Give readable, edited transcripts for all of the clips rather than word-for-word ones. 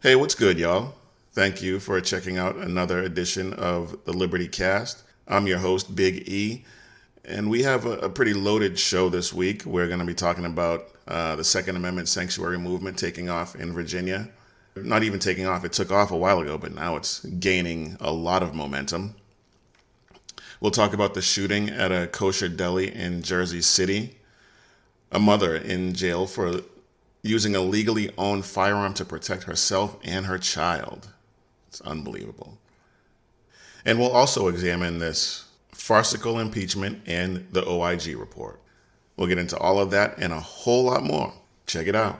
Hey, what's good, y'all? Thank you for checking out another edition of the Liberty Cast. I'm your host, Big E, and we have a pretty loaded show this week. We're going to be talking about the Second Amendment sanctuary movement taking off in Virginia. Not even taking off, it took off a while ago, but now it's gaining a lot of momentum. We'll talk about the shooting at a Kosher deli in Jersey City, a mother in jail for using a legally owned firearm to protect herself and her child. It's unbelievable. And we'll also examine this farcical impeachment and the OIG report. We'll get into all of that and a whole lot more. Check it out.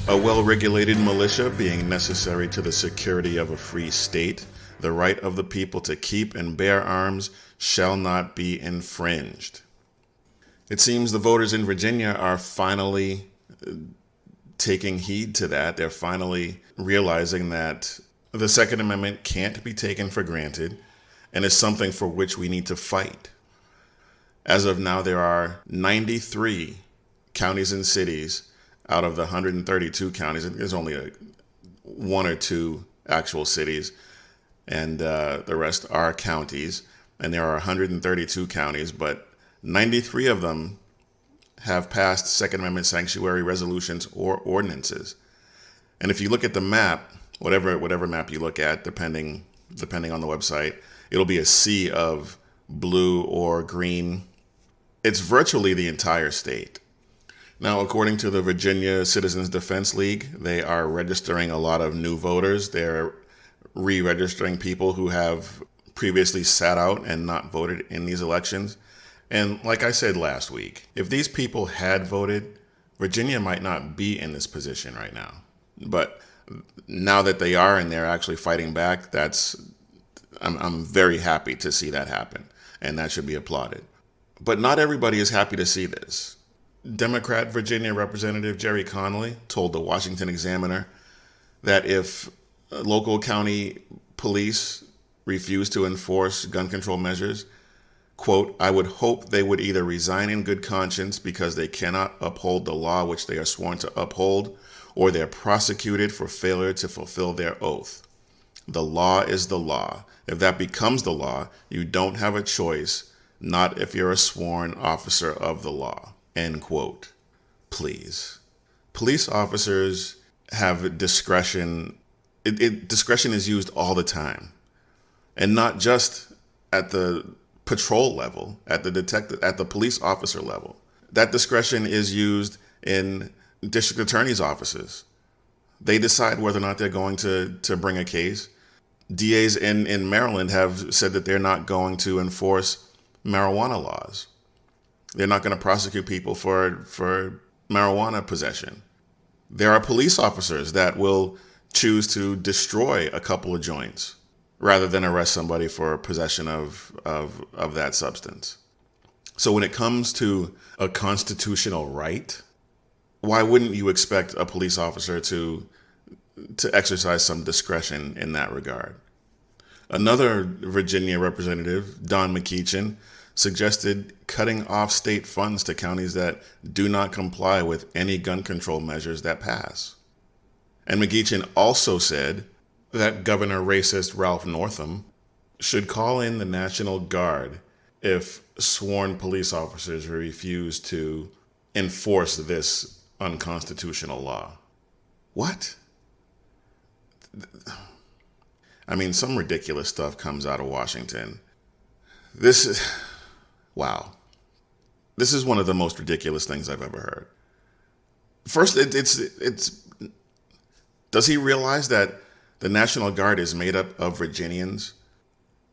A well-regulated militia being necessary to the security of a free state, the right of the people to keep and bear arms shall not be infringed. It seems the voters in Virginia are finally taking heed to that. They're finally realizing that the Second Amendment can't be taken for granted and is something for which we need to fight. As of now, there are 93 counties and cities out of the 132 counties. There's only one or two actual cities, and the rest are counties. And there are 132 counties, but 93 of them have passed Second Amendment sanctuary resolutions or ordinances. And if you look at the map, whatever map you look at, depending on the website, it'll be a sea of blue or green. It's virtually the entire state. Now, according to the Virginia Citizens Defense League, they are registering a lot of new voters. They're re-registering people who have previously sat out and not voted in these elections. And like I said last week, if these people had voted, Virginia might not be in this position right now. But now that they are and they're actually fighting back, I'm very happy to see that happen, and that should be applauded. But not everybody is happy to see this. Democrat Virginia Representative Jerry Connolly told the Washington Examiner that if local county police refuse to enforce gun control measures, quote, I would hope they would either resign in good conscience because they cannot uphold the law which they are sworn to uphold, or they're prosecuted for failure to fulfill their oath. The law is the law. If that becomes the law, you don't have a choice, not if you're a sworn officer of the law. End quote. Please. Police officers have discretion. Discretion is used all the time. And not just at the patrol level, at the police officer level. That discretion is used in district attorney's offices. They decide whether or not they're going to bring a case. DAs in Maryland have said that they're not going to enforce marijuana laws. They're not going to prosecute people for marijuana possession. There are police officers that will choose to destroy a couple of joints rather than arrest somebody for possession of that substance. So when it comes to a constitutional right, why wouldn't you expect a police officer to exercise some discretion in that regard? Another Virginia representative, Don McEachin, suggested cutting off state funds to counties that do not comply with any gun control measures that pass. And McEachin also said that Governor racist Ralph Northam should call in the National Guard if sworn police officers refuse to enforce this unconstitutional law. What? I mean, some ridiculous stuff comes out of Washington. Wow. This is one of the most ridiculous things I've ever heard. First, does he realize that the National Guard is made up of Virginians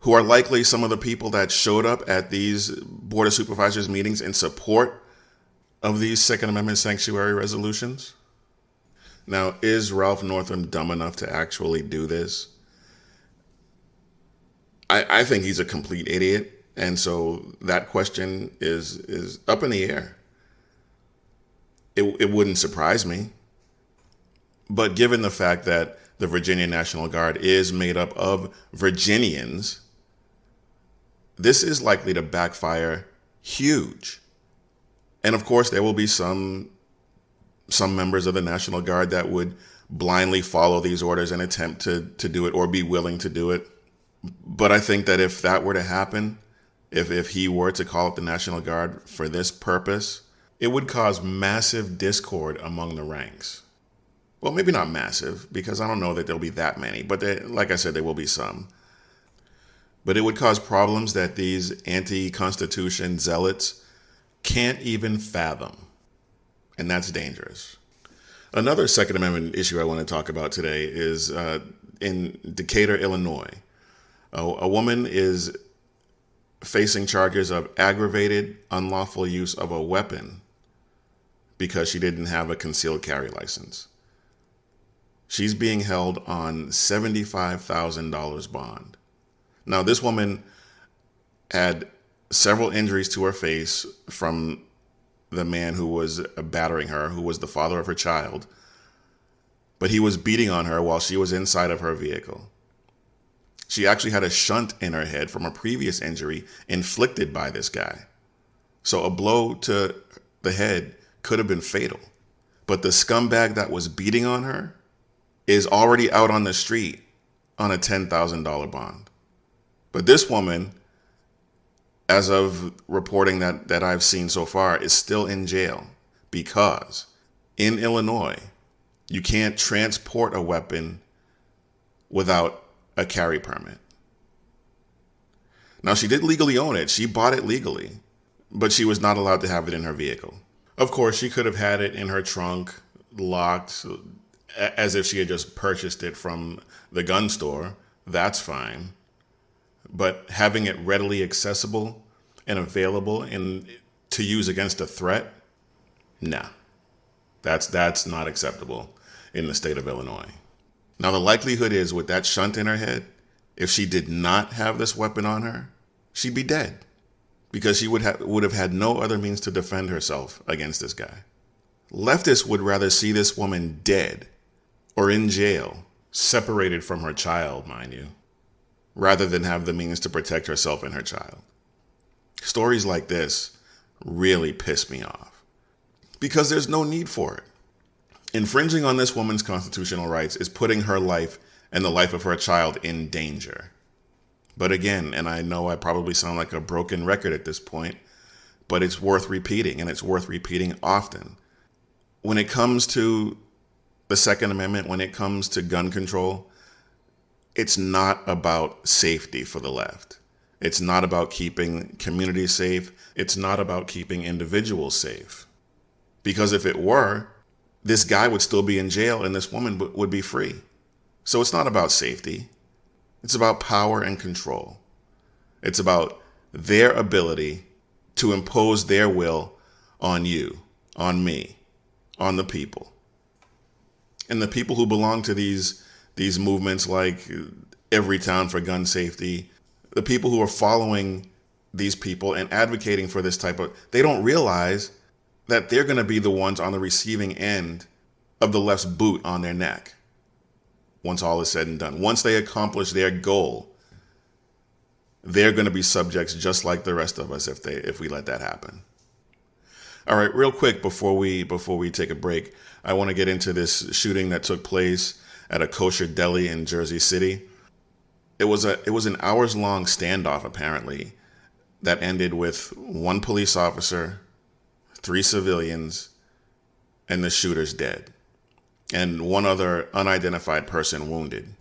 who are likely some of the people that showed up at these Board of Supervisors meetings in support of these Second Amendment sanctuary resolutions? Now, is Ralph Northam dumb enough to actually do this? I think he's a complete idiot. And so that question is up in the air. It wouldn't surprise me. But given the fact that the Virginia National Guard is made up of Virginians, this is likely to backfire huge. And of course, there will be some members of the National Guard that would blindly follow these orders and attempt to do it or be willing to do it. But I think that if that were to happen, if he were to call up the National Guard for this purpose, it would cause massive discord among the ranks. Well, maybe not massive, because I don't know that there'll be that many, but like I said, there will be some. But it would cause problems that these anti-Constitution zealots can't even fathom. And that's dangerous. Another Second Amendment issue I want to talk about today is in Decatur, Illinois. A woman is facing charges of aggravated unlawful use of a weapon because she didn't have a concealed carry license. She's being held on $75,000 bond. Now, this woman had several injuries to her face from the man who was battering her, who was the father of her child, but he was beating on her while she was inside of her vehicle. She actually had a shunt in her head from a previous injury inflicted by this guy. So a blow to the head could have been fatal. But the scumbag that was beating on her is already out on the street on a $10,000 bond. But this woman, as of reporting that I've seen so far, is still in jail because in Illinois, you can't transport a weapon without a carry permit. Now, she did legally own it. She bought it legally, but she was not allowed to have it in her vehicle. Of course, she could have had it in her trunk, locked, as if she had just purchased it from the gun store. That's fine. But having it readily accessible and available and to use against a threat, nah. That's not acceptable in the state of Illinois. Now, the likelihood is with that shunt in her head, if she did not have this weapon on her, she'd be dead because she would have had no other means to defend herself against this guy. Leftists would rather see this woman dead or in jail, separated from her child, mind you, rather than have the means to protect herself and her child. Stories like this really piss me off because there's no need for it. Infringing on this woman's constitutional rights is putting her life and the life of her child in danger. But again, and I know I probably sound like a broken record at this point, but it's worth repeating, and it's worth repeating often. When it comes to the Second Amendment, when it comes to gun control, it's not about safety for the left. It's not about keeping communities safe. It's not about keeping individuals safe. Because if it were, this guy would still be in jail and this woman would be free. So it's not about safety. It's about power and control. It's about their ability to impose their will on you, on me, on the people. And the people who belong to these movements like Everytown for gun safety, the people who are following these people and advocating for this they don't realize that they're going to be the ones on the receiving end of the left's boot on their neck once all is said and done. Once they accomplish their goal, they're going to be subjects just like the rest of us if we let that happen. All right, real quick before we take a break, I want to get into this shooting that took place at a Kosher deli in Jersey City. It was an hours-long standoff, apparently, that ended with one police officer, 3 civilians, and the shooter's dead, and one other unidentified person wounded.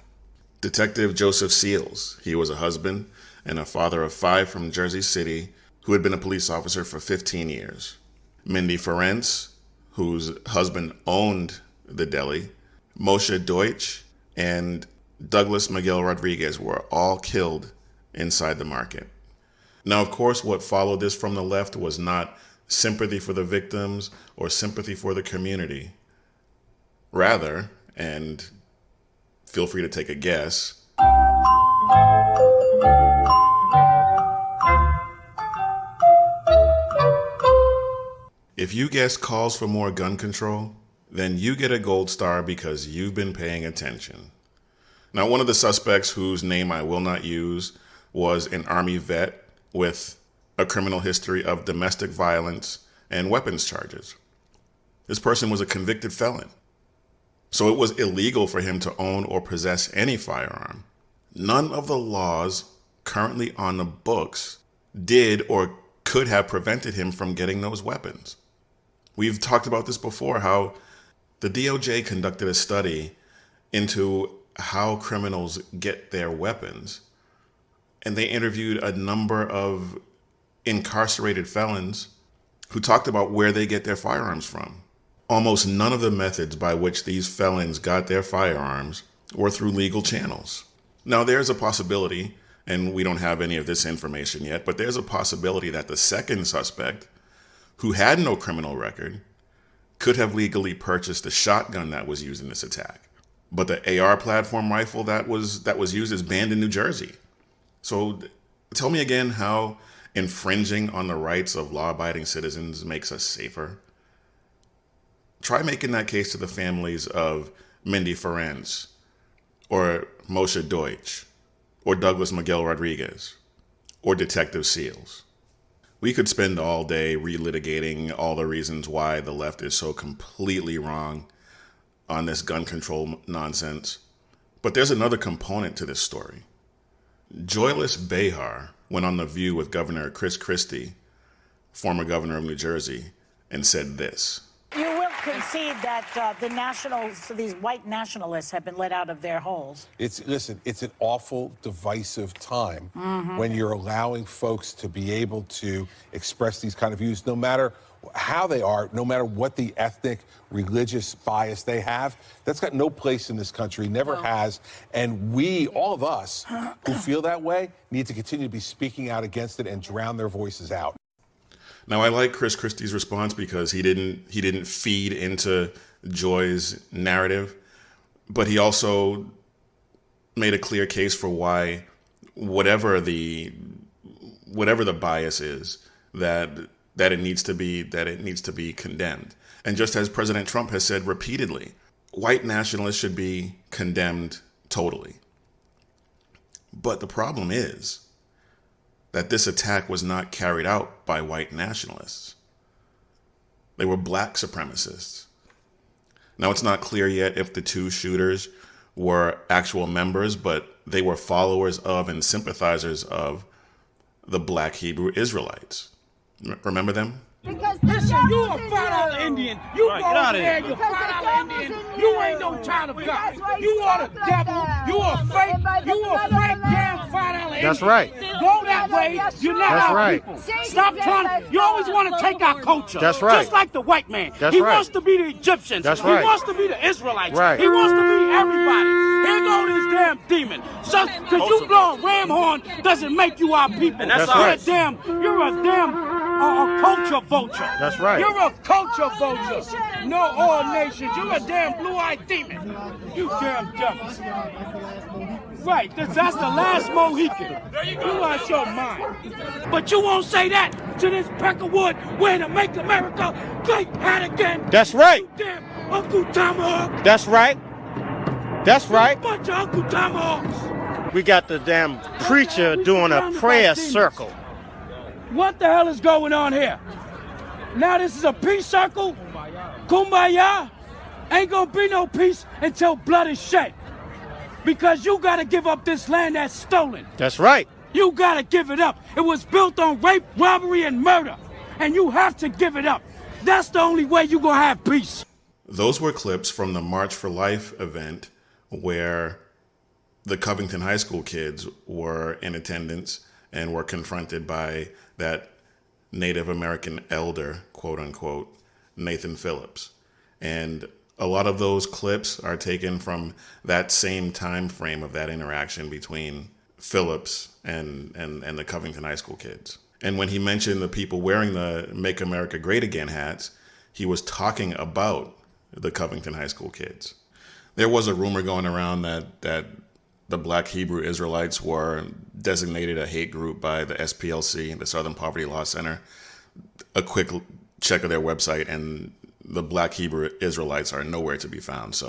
Detective Joseph Seals, he was a husband and a father of 5 from Jersey City who had been a police officer for 15 years. Mindy Ferencz, whose husband owned the deli, Moshe Deutsch, and Douglas Miguel Rodriguez were all killed inside the market. Now, of course, what followed this from the left was not sympathy for the victims or sympathy for the community. Rather, and feel free to take a guess, if you guess calls for more gun control, then you get a gold star because you've been paying attention. Now, one of the suspects, whose name I will not use, was an Army vet with a criminal history of domestic violence and weapons charges. This person was a convicted felon, so it was illegal for him to own or possess any firearm. None of the laws currently on the books did or could have prevented him from getting those weapons. We've talked about this before, how the DOJ conducted a study into how criminals get their weapons, and they interviewed a number of incarcerated felons who talked about where they get their firearms from. Almost none of the methods by which these felons got their firearms were through legal channels. Now, there's a possibility, and we don't have any of this information yet, but there's a possibility that the second suspect, who had no criminal record, could have legally purchased the shotgun that was used in this attack. But the AR platform rifle that was used is banned in New Jersey. So tell me again how infringing on the rights of law-abiding citizens makes us safer. Try making that case to the families of Mindy Ferenc, or Moshe Deutsch, or Douglas Miguel Rodriguez, or Detective Seals. We could spend all day relitigating all the reasons why the left is so completely wrong on this gun control nonsense. But there's another component to this story. Joyless Behar went on The View with Governor Chris Christie, former governor of New Jersey, and said this. You will concede that the nationals, these white nationalists, have been let out of their holes. It's an awful, divisive time when you're allowing folks to be able to express these kind of views, no matter how they are, no matter what the ethnic, religious bias they have. That's got no place in this country, never has. And we, all of us who feel that way, need to continue to be speaking out against it and drown their voices out. Now, I like Chris Christie's response because he didn't feed into Joy's narrative, but he also made a clear case for why whatever the bias is, that it needs to be condemned. And just as President Trump has said repeatedly, white nationalists should be condemned totally. But the problem is that this attack was not carried out by white nationalists. They were black supremacists. Now, it's not clear yet if the two shooters were actual members, but they were followers of and sympathizers of the Black Hebrew Israelites. Remember them? Because listen, you a $5 Indian. You right, go over there, you $5 Indian. You ain't no child of God. You are the devil. You a fake damn $5 Indian. That's right. Go that way. You're not That's our right. people. Stop trying to. You always want to take our culture. That's right. Just like the white man. That's he right. wants to be the Egyptians. That's right. He wants to be the Israelites. Right. He wants to be everybody. Here go this damn demon. So, because you blowing ram horn doesn't make you our people. And that's right. You're a damn a culture vulture. That's right. You're a culture vulture. No, all nations. You're a damn blue-eyed demon. You damn devil. Right, that's the last Mohican. You lost your mind. But you won't say that to this Peckerwood way to make America great hat again. That's right. You damn Uncle Tomahawk. That's right. That's right. Bunch of Uncle Tomahawks. We got the damn preacher doing a prayer circle. What the hell is going on here? Now this is a peace circle? Kumbaya? Ain't gonna be no peace until blood is shed. Because you gotta give up this land that's stolen. That's right. You gotta give it up. It was built on rape, robbery, and murder. And you have to give it up. That's the only way you gonna have peace. Those were clips from the March for Life event where the Covington High School kids were in attendance and were confronted by that Native American elder, quote unquote, Nathan Phillips. And a lot of those clips are taken from that same time frame of that interaction between Phillips and the Covington High School kids. And when he mentioned the people wearing the Make America Great Again hats, he was talking about the Covington High School kids. There was a rumor going around that the Black Hebrew Israelites were designated a hate group by the SPLC, the Southern Poverty Law Center. A quick check of their website, and the Black Hebrew Israelites are nowhere to be found.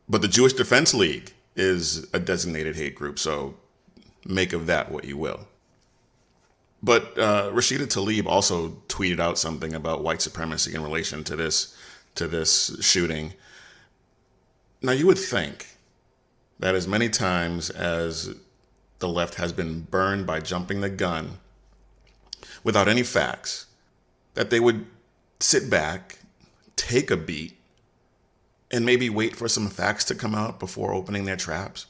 But the Jewish Defense League is a designated hate group, so make of that what you will. But Rashida Tlaib also tweeted out something about white supremacy in relation to this shooting. Now, you would think that as many times as the left has been burned by jumping the gun without any facts, that they would sit back, take a beat, and maybe wait for some facts to come out before opening their traps.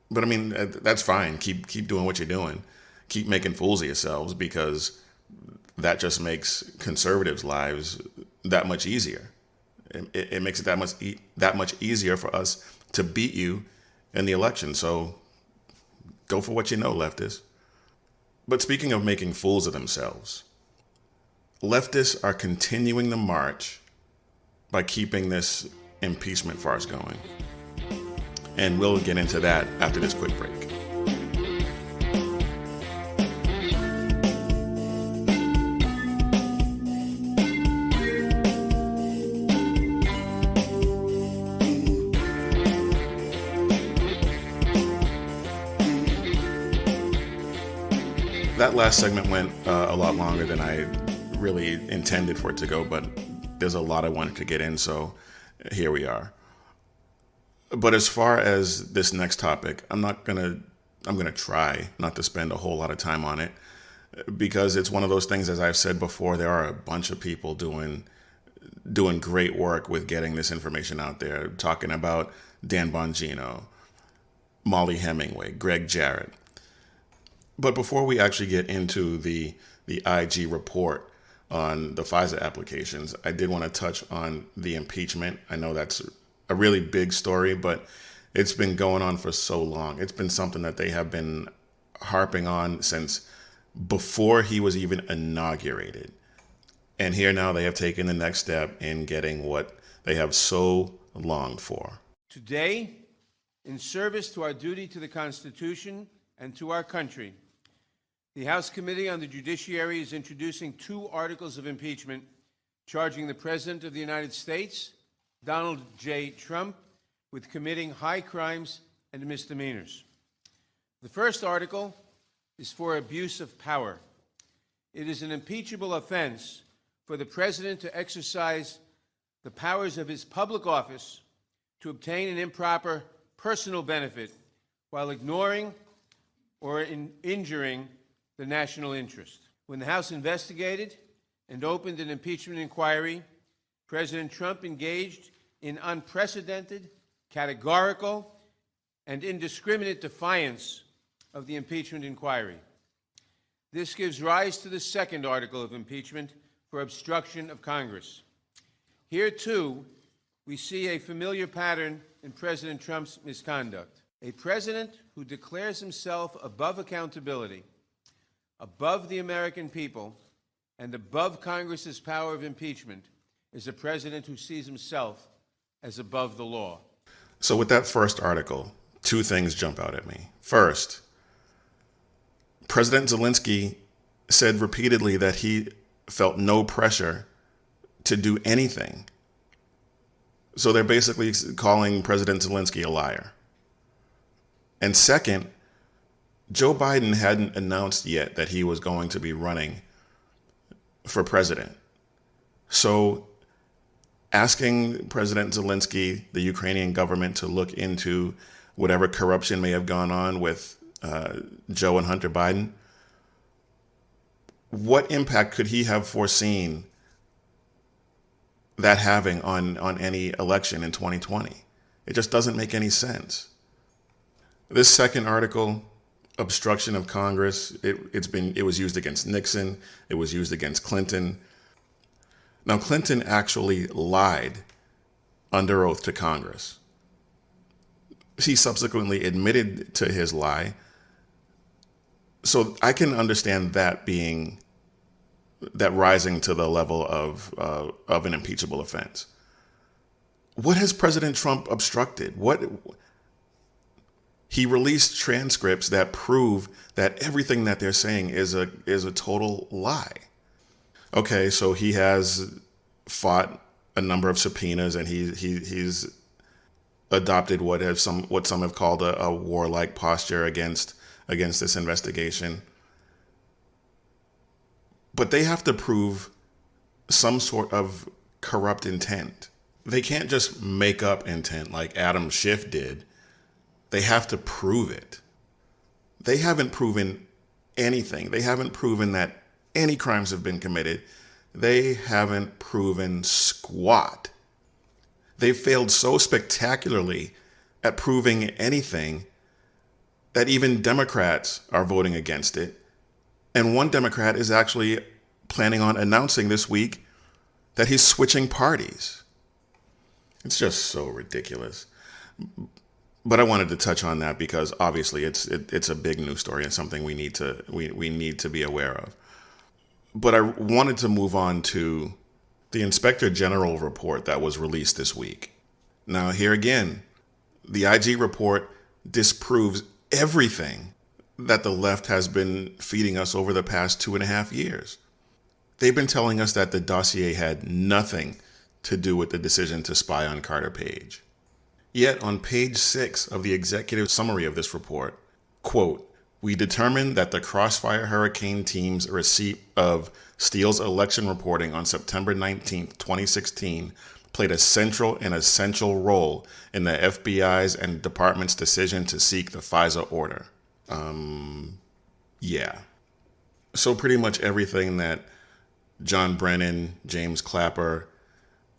But I mean, that's fine. Keep doing what you're doing. Keep making fools of yourselves, because that just makes conservatives' lives that much easier. It makes it that much easier for us to beat you in the election. So go for what you know, leftists. But speaking of making fools of themselves, leftists are continuing the march by keeping this impeachment farce going. And we'll get into that after this quick break. That last segment went a lot longer than I really intended for it to go, but there's a lot I wanted to get in, so here we are. But as far as this next topic, I'm gonna try not to spend a whole lot of time on it, because it's one of those things, as I've said before, there are a bunch of people doing great work with getting this information out there, talking about Dan Bongino, Molly Hemingway, Greg Jarrett. But before we actually get into the IG report on the FISA applications, I did want to touch on the impeachment. I know that's a really big story, but it's been going on for so long. It's been something that they have been harping on since before he was even inaugurated. And here now they have taken the next step in getting what they have so longed for. Today, in service to our duty to the Constitution and to our country, the House Committee on the Judiciary is introducing 2 articles of impeachment charging the President of the United States, Donald J. Trump, with committing high crimes and misdemeanors. The first article is for abuse of power. It is an impeachable offense for the President to exercise the powers of his public office to obtain an improper personal benefit while ignoring or injuring the national interest. When the House investigated and opened an impeachment inquiry, President Trump engaged in unprecedented, categorical, and indiscriminate defiance of the impeachment inquiry. This gives rise to the second article of impeachment for obstruction of Congress. Here, too, we see a familiar pattern in President Trump's misconduct. A president who declares himself above accountability, above the American people, and above Congress's power of impeachment is a president who sees himself as above the law. So with that first article, 2 things jump out at me. First, President Zelensky said repeatedly that he felt no pressure to do anything. So they're basically calling President Zelensky a liar. And second, Joe Biden hadn't announced yet that he was going to be running for president. So asking President Zelensky, the Ukrainian government, to look into whatever corruption may have gone on with Joe and Hunter Biden, what impact could he have foreseen that having on any election in 2020? It just doesn't make any sense. This second article, obstruction of Congress, it was used against Nixon. It was used against Clinton. Now, Clinton actually lied under oath to Congress. He subsequently admitted to his lie. So I can understand that rising to the level of an impeachable offense. What has President Trump obstructed? He released transcripts that prove that everything that they're saying is a total lie. Okay, so he has fought a number of subpoenas, and he's adopted what some have called a warlike posture against this investigation. But they have to prove some sort of corrupt intent. They can't just make up intent like Adam Schiff did. They have to prove it. They haven't proven anything. They haven't proven that any crimes have been committed. They haven't proven squat. They failed so spectacularly at proving anything that even Democrats are voting against it. And one Democrat is actually planning on announcing this week that he's switching parties. It's just so ridiculous. But I wanted to touch on that because obviously it's a big news story and something we need to be aware of. But I wanted to move on to the Inspector General report that was released this week. Now, here again, the IG report disproves everything that the left has been feeding us over the past 2.5 years. They've been telling us that the dossier had nothing to do with the decision to spy on Carter Page. Yet on page 6 of the executive summary of this report, quote, "We determined that the Crossfire Hurricane team's receipt of Steele's election reporting on September 19, 2016 played a central and essential role in the FBI's and department's decision to seek the FISA order." Yeah. So pretty much everything that John Brennan, James Clapper,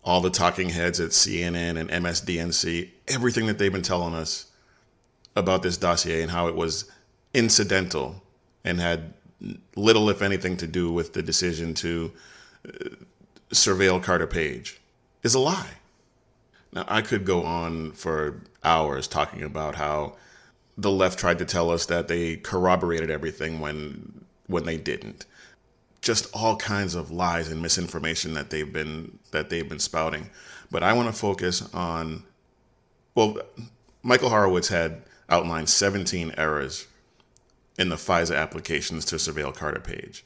all the talking heads at CNN and MSDNC, everything that they've been telling us about this dossier and how it was incidental and had little, if anything, to do with the decision to surveil Carter Page is a lie. Now, I could go on for hours talking about how the left tried to tell us that they corroborated everything when they didn't. Just all kinds of lies and misinformation that they've been spouting. But I want to focus on, well, Michael Horowitz had outlined 17 errors in the FISA applications to surveil Carter Page.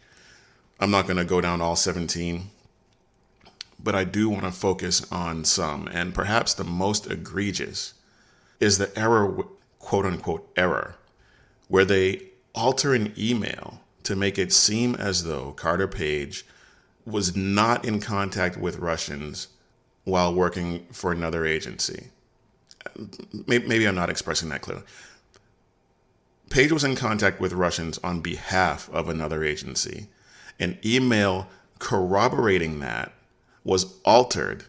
I'm not going to go down all 17, but I do want to focus on some, and perhaps the most egregious is the error, quote unquote error, where they alter an email to make it seem as though Carter Page was not in contact with Russians while working for another agency. Maybe I'm not expressing that clearly. Page was in contact with Russians on behalf of another agency. An email corroborating that was altered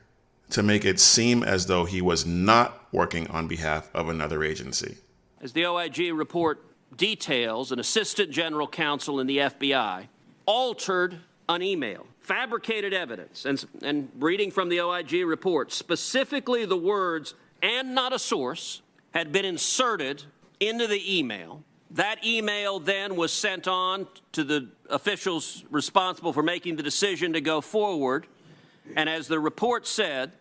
to make it seem as though he was not working on behalf of another agency. As the OIG report details, an assistant general counsel in the FBI altered an email, fabricated evidence, and reading from the OIG report, specifically the words "and not a source" had been inserted into the email. That email then was sent on to the officials responsible for making the decision to go forward. And as the report said,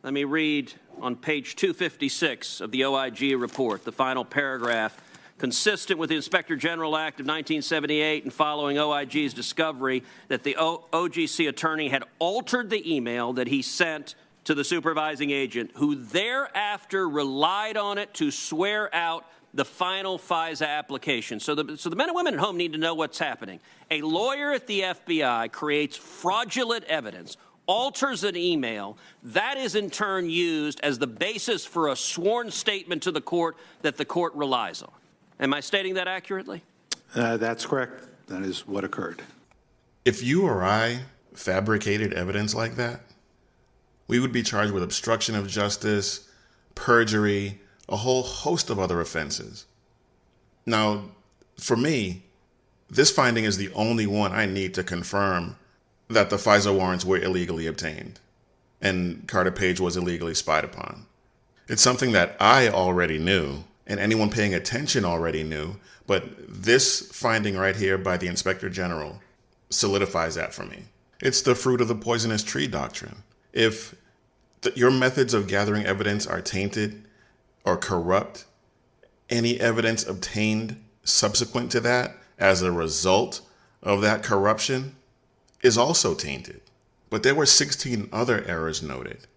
let me read on page 256 of the OIG report, the final paragraph, consistent with the Inspector General Act of 1978 and following OIG's discovery that the OGC attorney had altered the email that he sent to the supervising agent, who thereafter relied on it to swear out the final FISA application. So the men and women at home need to know what's happening. A lawyer at the FBI creates fraudulent evidence, alters an email, that is in turn used as the basis for a sworn statement to the court that the court relies on. Am I stating that accurately? That's correct. That is what occurred. If you or I fabricated evidence like that, we would be charged with obstruction of justice, perjury, a whole host of other offenses. Now, for me, this finding is the only one I need to confirm that the FISA warrants were illegally obtained and Carter Page was illegally spied upon. It's something that I already knew and anyone paying attention already knew, but this finding right here by the Inspector General solidifies that for me. It's the fruit of the poisonous tree doctrine. If your methods of gathering evidence are tainted or corrupt, any evidence obtained subsequent to that as a result of that corruption is also tainted. But there were 16 other errors noted.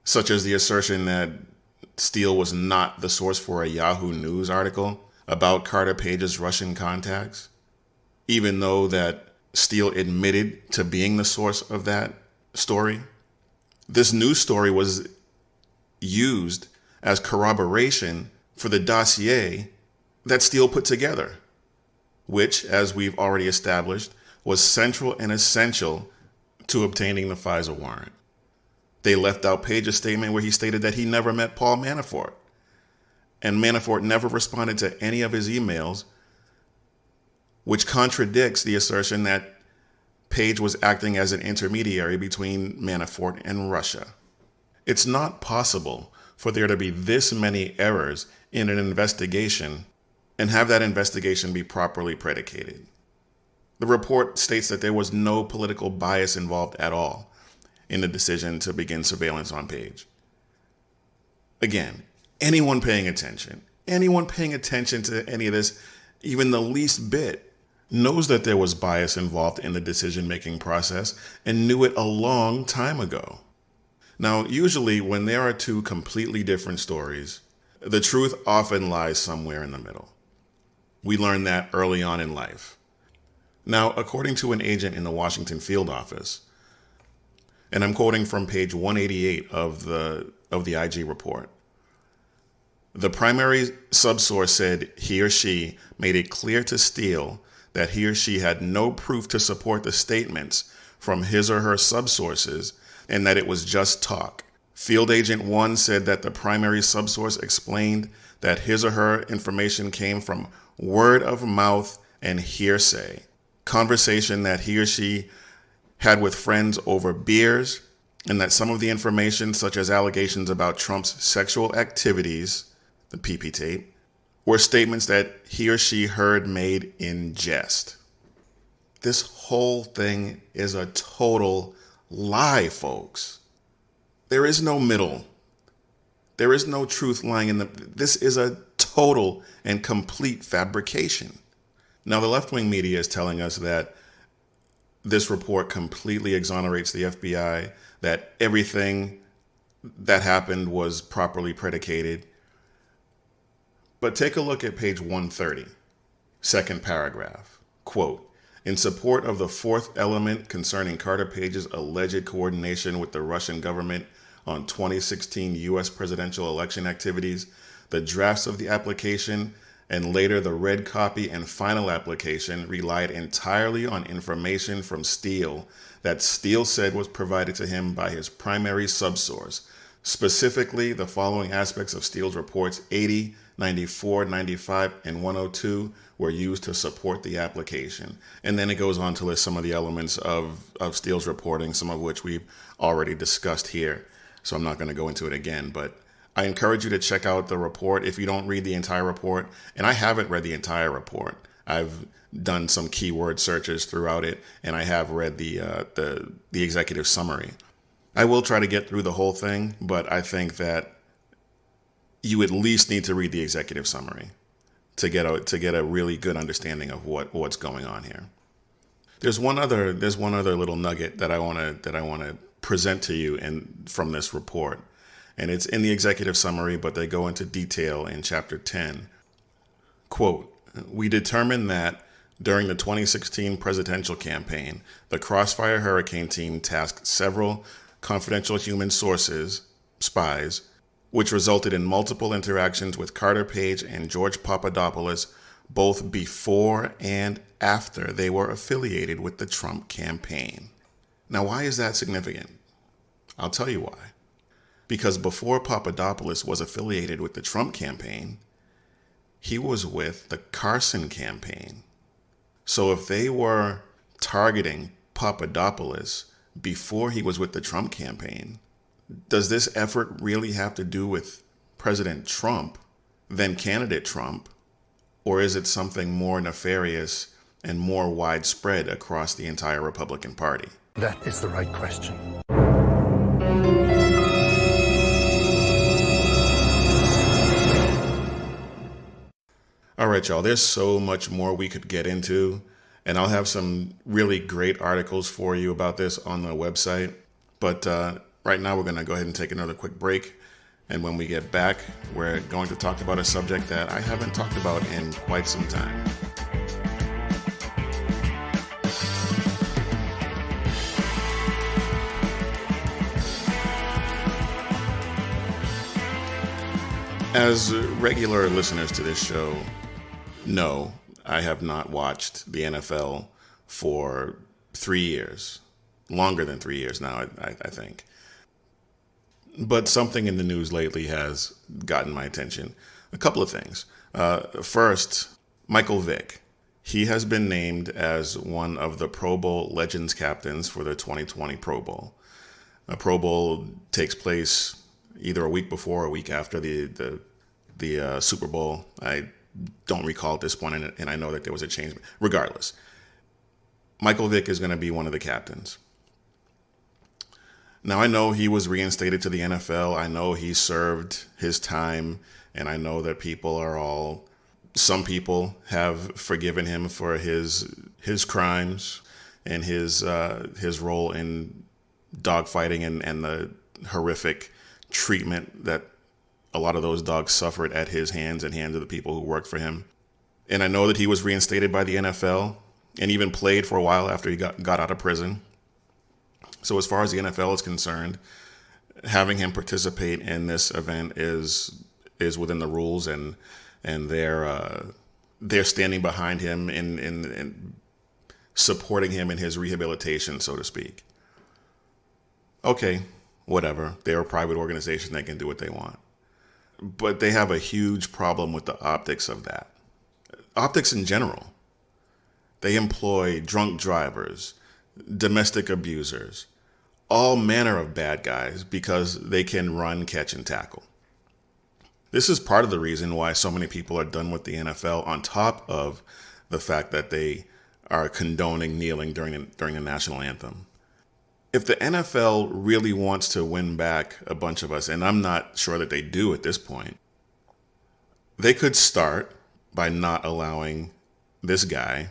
such as the assertion that Steele was not the source for a Yahoo News article about Carter Page's Russian contacts, even though that Steele admitted to being the source of that story. This news story was used as corroboration for the dossier that Steele put together, which, as we've already established, was central and essential to obtaining the FISA warrant. They left out Page's statement where he stated that he never met Paul Manafort, and Manafort never responded to any of his emails, which contradicts the assertion that Page was acting as an intermediary between Manafort and Russia. It's not possible for there to be this many errors in an investigation and have that investigation be properly predicated. The report states that there was no political bias involved at all in the decision to begin surveillance on Page. Again, anyone paying attention to any of this, even the least bit, knows that there was bias involved in the decision-making process and knew it a long time ago. Now, usually when there are two completely different stories, the truth often lies somewhere in the middle. We learned that early on in life. Now, according to an agent in the Washington field office, and I'm quoting from page 188 of the IG report, the primary subsource said he or she made it clear to Steele that he or she had no proof to support the statements from his or her subsources and that it was just talk. Field Agent 1 said that the primary subsource explained that his or her information came from word of mouth and hearsay, conversation that he or she had with friends over beers, and that some of the information, such as allegations about Trump's sexual activities, the PP tape, were statements that he or she heard made in jest. This whole thing is a total lie, folks. There is no middle. There is no truth lying in this is a total and complete fabrication. Now, the left-wing media is telling us that this report completely exonerates the FBI, that everything that happened was properly predicated. But take a look at page 130, second paragraph. Quote, in support of the fourth element concerning Carter Page's alleged coordination with the Russian government on 2016 U.S. presidential election activities, the drafts of the application and later the red copy and final application relied entirely on information from Steele that Steele said was provided to him by his primary subsource. Specifically, the following aspects of Steele's reports 80, 94, 95, and 102 were used to support the application. And then it goes on to list some of the elements of Steele's reporting, some of which we've already discussed here. So I'm not going to go into it again, but I encourage you to check out the report if you don't read the entire report. And I haven't read the entire report. I've done some keyword searches throughout it, and I have read the executive summary. I will try to get through the whole thing, but I think that you at least need to read the executive summary to get a really good understanding of what's going on here. There's one other little nugget that I want to present to you from this report. And it's in the executive summary, but they go into detail in chapter 10. Quote, we determined that during the 2016 presidential campaign, the Crossfire Hurricane team tasked several confidential human sources, spies, which resulted in multiple interactions with Carter Page and George Papadopoulos, both before and after they were affiliated with the Trump campaign. Now, why is that significant? I'll tell you why. Because before Papadopoulos was affiliated with the Trump campaign, he was with the Carson campaign. So if they were targeting Papadopoulos before he was with the Trump campaign, does this effort really have to do with President Trump, then candidate Trump, or is it something more nefarious and more widespread across the entire Republican Party? That is the right question. All right, y'all, there's so much more we could get into, and I'll have some really great articles for you about this on the website. But Right now, we're going to go ahead and take another quick break. And when we get back, we're going to talk about a subject that I haven't talked about in quite some time. As regular listeners to this show know, I have not watched the NFL for 3 years. Longer than 3 years now, I think. But something in the news lately has gotten my attention. A couple of things. First, Michael Vick. He has been named as one of the Pro Bowl Legends captains for the 2020 Pro Bowl. A Pro Bowl takes place either a week before or a week after the Super Bowl. I don't recall at this point, and I know that there was a change. Regardless, Michael Vick is going to be one of the captains. Now, I know he was reinstated to the NFL. I know he served his time, and I know that some people have forgiven him for his crimes and his role in dogfighting and the horrific treatment that a lot of those dogs suffered at his hands and hands of the people who worked for him. And I know that he was reinstated by the NFL and even played for a while after he got out of prison. So as far as the NFL is concerned, having him participate in this event is within the rules, and they're standing behind him in supporting him in his rehabilitation, so to speak. Okay, whatever. They're a private organization. They can do what they want. But they have a huge problem with the optics of that. Optics in general. They employ drunk drivers, domestic abusers, all manner of bad guys because they can run, catch, and tackle. This is part of the reason why so many people are done with the NFL, on top of the fact that they are condoning kneeling during the national anthem. If the NFL really wants to win back a bunch of us, and I'm not sure that they do at this point, they could start by not allowing this guy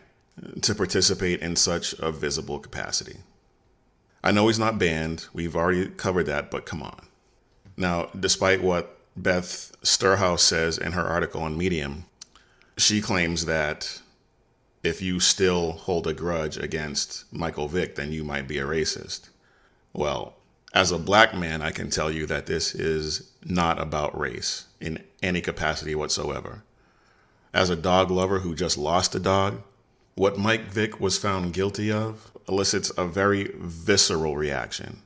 to participate in such a visible capacity. I know he's not banned. We've already covered that, but come on. Now, despite what Beth Sturhouse says in her article on Medium, she claims that if you still hold a grudge against Michael Vick, then you might be a racist. Well, as a black man, I can tell you that this is not about race in any capacity whatsoever. As a dog lover who just lost a dog, what Mike Vick was found guilty of elicits a very visceral reaction.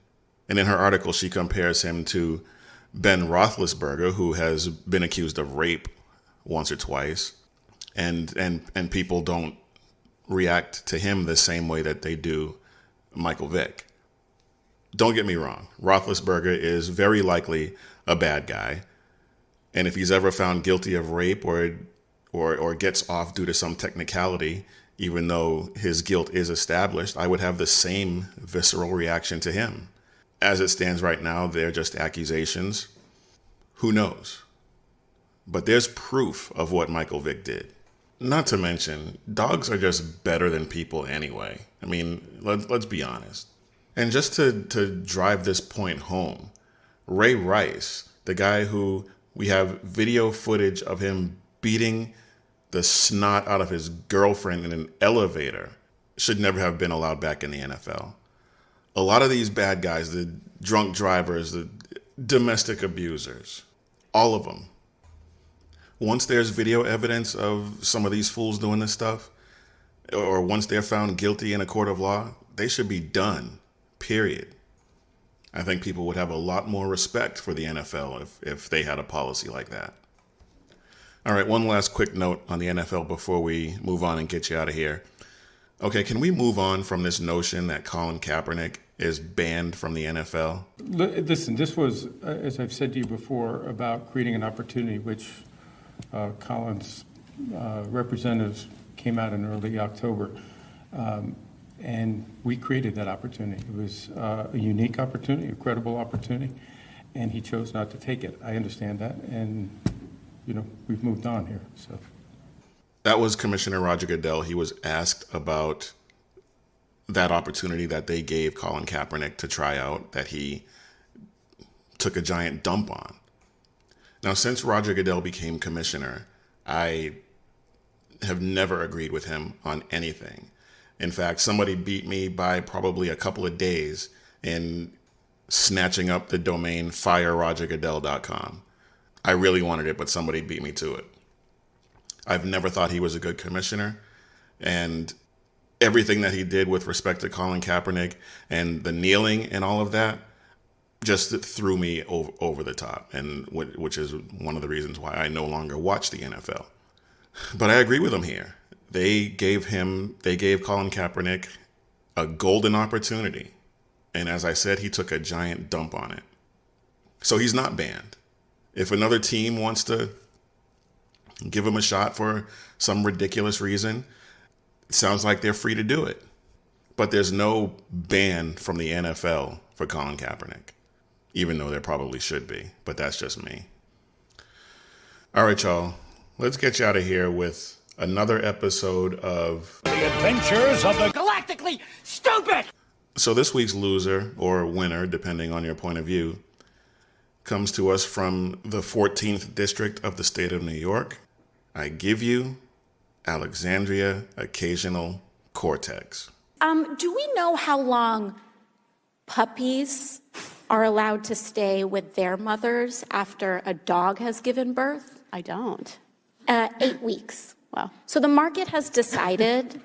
And in her article, she compares him to Ben Roethlisberger, who has been accused of rape once or twice, and people don't react to him the same way that they do Michael Vick. Don't get me wrong, Roethlisberger is very likely a bad guy, and if he's ever found guilty of rape or gets off due to some technicality, even though his guilt is established, I would have the same visceral reaction to him. As it stands right now, they're just accusations. Who knows? But there's proof of what Michael Vick did. Not to mention, dogs are just better than people anyway. I mean, let's be honest. And just to drive this point home, Ray Rice, the guy who we have video footage of him beating the snot out of his girlfriend in an elevator, should never have been allowed back in the NFL. A lot of these bad guys, the drunk drivers, the domestic abusers, all of them, once there's video evidence of some of these fools doing this stuff, or once they're found guilty in a court of law, they should be done, period. I think people would have a lot more respect for the NFL if they had a policy like that. All right, one last quick note on the NFL before we move on and get you out of here. Okay, can we move on from this notion that Colin Kaepernick is banned from the NFL? Listen, this was, as I've said to you before, about creating an opportunity, which Colin's representatives came out in early October. And we created that opportunity. It was a unique opportunity, a credible opportunity, and he chose not to take it. I understand that, and we've moved on here. So that was Commissioner Roger Goodell. He was asked about that opportunity that they gave Colin Kaepernick to try out, that he took a giant dump on. Now, since Roger Goodell became commissioner, I have never agreed with him on anything. In fact, somebody beat me by probably a couple of days in snatching up the domain firerogergoodell.com. I really wanted it, but somebody beat me to it. I've never thought he was a good commissioner, and everything that he did with respect to Colin Kaepernick and the kneeling and all of that just threw me over the top, and which is one of the reasons why I no longer watch the NFL. But I agree with him here. They gave Colin Kaepernick a golden opportunity. And as I said, he took a giant dump on it. So he's not banned. If another team wants to give him a shot for some ridiculous reason, it sounds like they're free to do it. But there's no ban from the NFL for Colin Kaepernick, even though there probably should be. But that's just me. All right, y'all. Let's get you out of here with another episode of The Adventures of the Galactically Stupid! So this week's loser, or winner, depending on your point of view, comes to us from the 14th District of the state of New York. I give you Alexandria Occasional Cortex. Do we know how long puppies are allowed to stay with their mothers after a dog has given birth? I don't. 8 weeks. Wow. So the market has decided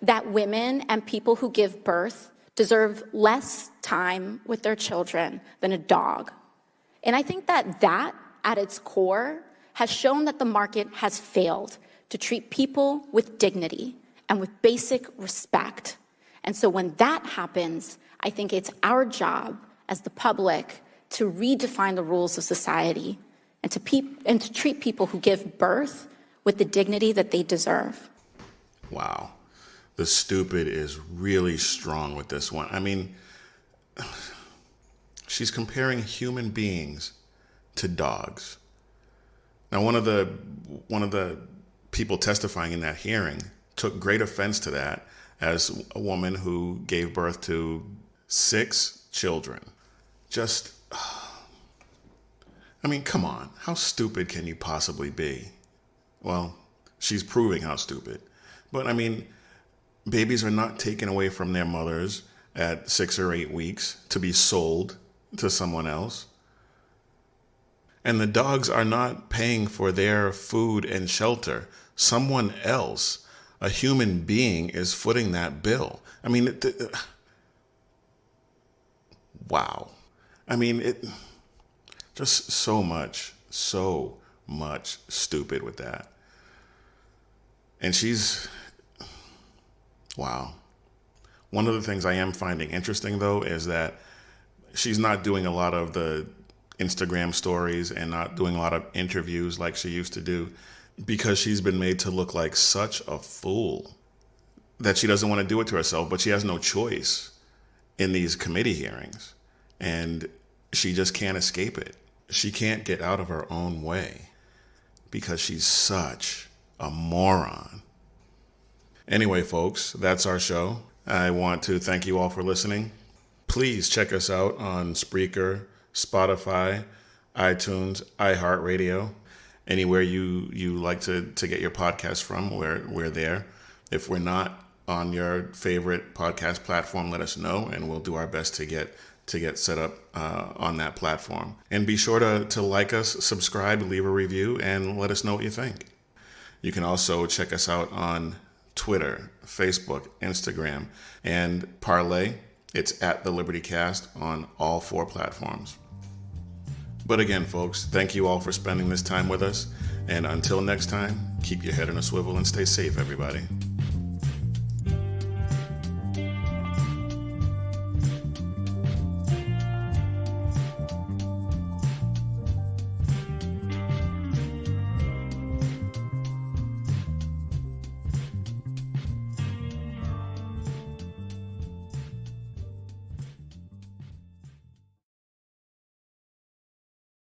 that women and people who give birth deserve less time with their children than a dog. And I think that at its core, has shown that the market has failed to treat people with dignity and with basic respect. And so when that happens, I think it's our job as the public to redefine the rules of society and to treat people who give birth with the dignity that they deserve. Wow. The stupid is really strong with this one. I mean, she's comparing human beings to dogs. Now, one of the people testifying in that hearing took great offense to that as a woman who gave birth to 6 children. Just, I mean, come on. How stupid can you possibly be? Well, she's proving how stupid. But I mean, babies are not taken away from their mothers at 6 or 8 weeks to be sold to someone else. And the dogs are not paying for their food and shelter. Someone else, a human being, is footing that bill. I mean, wow. I mean, just so much stupid with that. And she's, wow. One of the things I am finding interesting, though, is that she's not doing a lot of the Instagram stories and not doing a lot of interviews like she used to do because she's been made to look like such a fool that she doesn't want to do it to herself, but she has no choice in these committee hearings. And she just can't escape it. She can't get out of her own way because she's such a moron. Anyway, folks, that's our show. I want to thank you all for listening. Please check us out on Spreaker, Spotify, iTunes, iHeartRadio, anywhere you like to get your podcast from. We're there. If we're not on your favorite podcast platform, let us know, and we'll do our best to get set up on that platform. And be sure to like us, subscribe, leave a review, and let us know what you think. You can also check us out on Twitter, Facebook, Instagram, and Parlay. It's at The Liberty Cast on all 4 platforms. But again, folks, thank you all for spending this time with us. And until next time, keep your head on a swivel and stay safe, everybody.